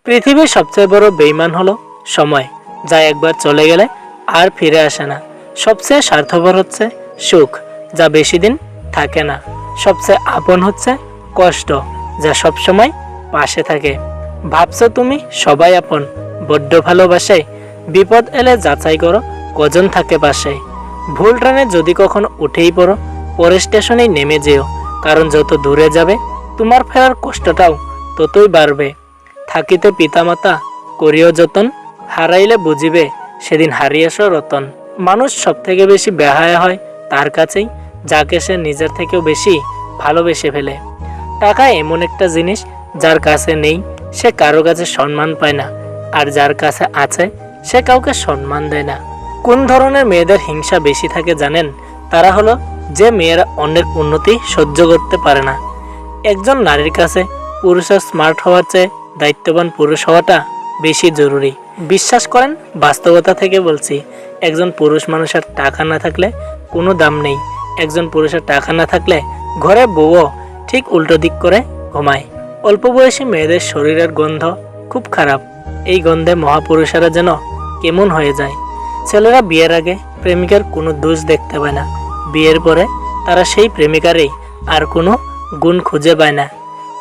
পৃথিবীর সবচেয়ে বড় বেঈমান হলো সময়, যা একবার চলে গেলে আর ফিরে আসে না। সবচেয়ে স্বার্থপর হচ্ছে সুখ, যা বেশি দিন থাকে না। সবচেয়ে আপন হচ্ছে কষ্ট, যা সবসময় পাশে থাকে। ভাবছো তুমি সবাই আপন, বড্ড ভালোবাসে? বিপদ এলে যাচাই করো কজন থাকে পাশে। ভুল ট্রেনে যদি কখনো উঠেই পড়ো, পরে স্টেশনেই নেমে যেও, কারণ যত দূরে যাবে তোমার ফেরার কষ্টটাও ততই বাড়বে। থাকিতে পিতামাতা করিও যতন, হারাইলে বুঝিবে সেদিন হারিয়েছ রতন। মানুষ সব থেকে বেশি বেহায়া হয় তার কাছেই, যাকে সে নিজের থেকেও বেশি ভালোবেসে ফেলে। টাকা এমন একটা জিনিস, যার কাছে নেই সে কারো কাছে সম্মান পায় না, আর যার কাছে আছে সে কাউকে সম্মান দেয় না। কোন ধরনের মেয়েদের হিংসা বেশি থাকে জানেন? তারা হলো যে মেয়েরা অন্যের উন্নতি সহ্য করতে পারে না। একজন নারীর কাছে পুরুষের স্মার্ট হওয়ার চেয়ে দায়িত্ববান পুরুষ হওয়াটা বেশি জরুরি। বিশ্বাস করেন, বাস্তবতা থেকে বলছি, একজন পুরুষ মানুষের টাকা না থাকলে কোনো দাম নেই। একজন পুরুষের টাকা না থাকলে ঘরে বউও ঠিক উল্টো দিক করে ঘুমায়। অল্প বয়সী মেয়েদের শরীরের গন্ধ খুব খারাপ। এই গন্ধে মহাপুরুষেরা যেন কেমন হয়ে যায়। ছেলেরা বিয়ের আগে প্রেমিকার কোনো দোষ দেখতে পায় না, বিয়ের পরে তারা সেই প্রেমিকারই আর কোনো গুণ খুঁজে পায় না।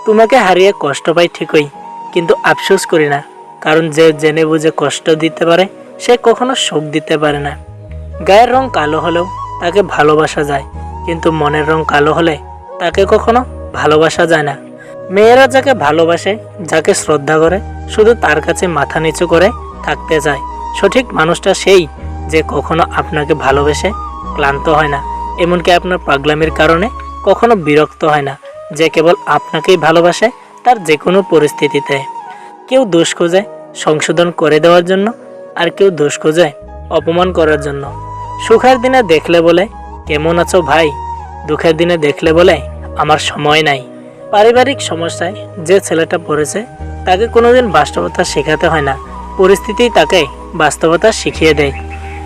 তোমাকে হারিয়ে কষ্ট পাই ঠিকই, কিন্তু আফসোস করি না, কারণ যে জেনে বুঝে কষ্ট দিতে পারে সে কখনো সুখ দিতে পারে না। গায়ের রং কালো হলেও তাকে ভালোবাসা যায়, কিন্তু মনের রং কালো হলে তাকে কখনো ভালোবাসা যায় না। মেয়েরা যাকে ভালোবাসে, যাকে শ্রদ্ধা করে, শুধু তার কাছে মাথা নিচু করে থাকতে চায়। সঠিক মানুষটা সেই যে কখনো আপনাকে ভালোবেসে ক্লান্ত হয় না, এমনকি আপনার পাগলামির কারণে কখনো বিরক্ত হয় না, যে কেবল আপনাকেই ভালোবাসে তার যে কোনো পরিস্থিতিতে। কেউ দোষ খোঁজে সংশোধন করে দেওয়ার জন্য, আর কেউ দোষ খোঁজে অপমান করার জন্য। সুখের দিনে দেখলে বলে কেমন আছো ভাই, দুঃখের দিনে দেখলে বলে আমার সময় নাই। পারিবারিক সমস্যায় যে ছেলেটা পড়েছে তাকে কোনোদিন বাস্তবতা শেখাতে হয় না, পরিস্থিতিই তাকে বাস্তবতা শিখিয়ে দেয়।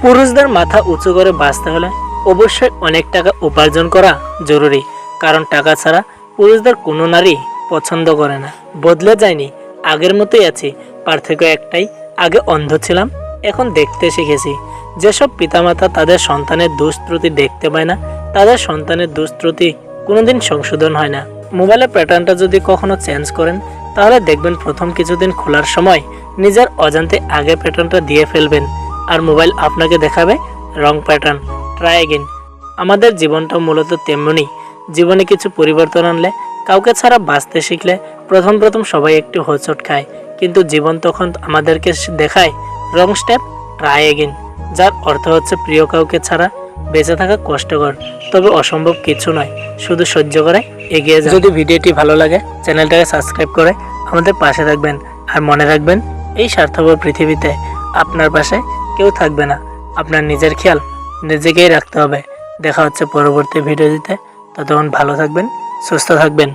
পুরুষদের মাথা উঁচু করে বাঁচতে হলে অবশ্যই অনেক টাকা উপার্জন করা জরুরি, কারণ টাকা ছাড়া পুরুষদের কোনো নারী পছন্দ করে না। বদলে যায়নি, আগের মতোই আছি, পার্থক্য একটাই, আগে অন্ধ ছিলাম, এখন দেখতে শিখেছি। যেসব পিতামাতা তাদের সন্তানের দুষ্ত্রুটি দেখতে পায় না, তাদের সন্তানের দুষ্ত্রুটি কোনোদিন সংশোধন হয় না। মোবাইলের প্যাটার্নটা যদি কখনো চেঞ্জ করেন, তাহলে দেখবেন প্রথম কিছুদিন খোলার সময় নিজের অজান্তে আগে প্যাটার্নটা দিয়ে ফেলবেন, আর মোবাইল আপনাকে দেখাবে রং প্যাটার্ন। Try again. আমাদের জীবনটা মূলত তেমনই। জীবনে কিছু পরিবর্তন আনলে, কাউকে ছাড়া বাঁচতে শিখলে প্রথম প্রথম সবাই একটু হোঁচট খায়, কিন্তু জীবন তখন আমাদেরকে দেখায় রং স্টেপ, ট্রাই এগেইন, যার অর্থ হচ্ছে প্রিয় কাউকে ছাড়া বেঁচে থাকা কষ্টকর, তবে অসম্ভব কিছু নয়, শুধু সহ্য করে এগিয়ে যান। যদি ভিডিওটি ভালো লাগে, চ্যানেলটাকে সাবস্ক্রাইব করে আমাদের পাশে থাকবেন। আর মনে রাখবেন, এই স্বার্থপর পৃথিবীতে আপনার পাশে কেউ থাকবে না। আপনার নিজের খেয়াল নিজেকেই রাখতে হবে। দেখা হচ্ছে পরবর্তী ভিডিওতে। ততক্ষণ ভালো থাকবেন, সুস্থ থাকবেন।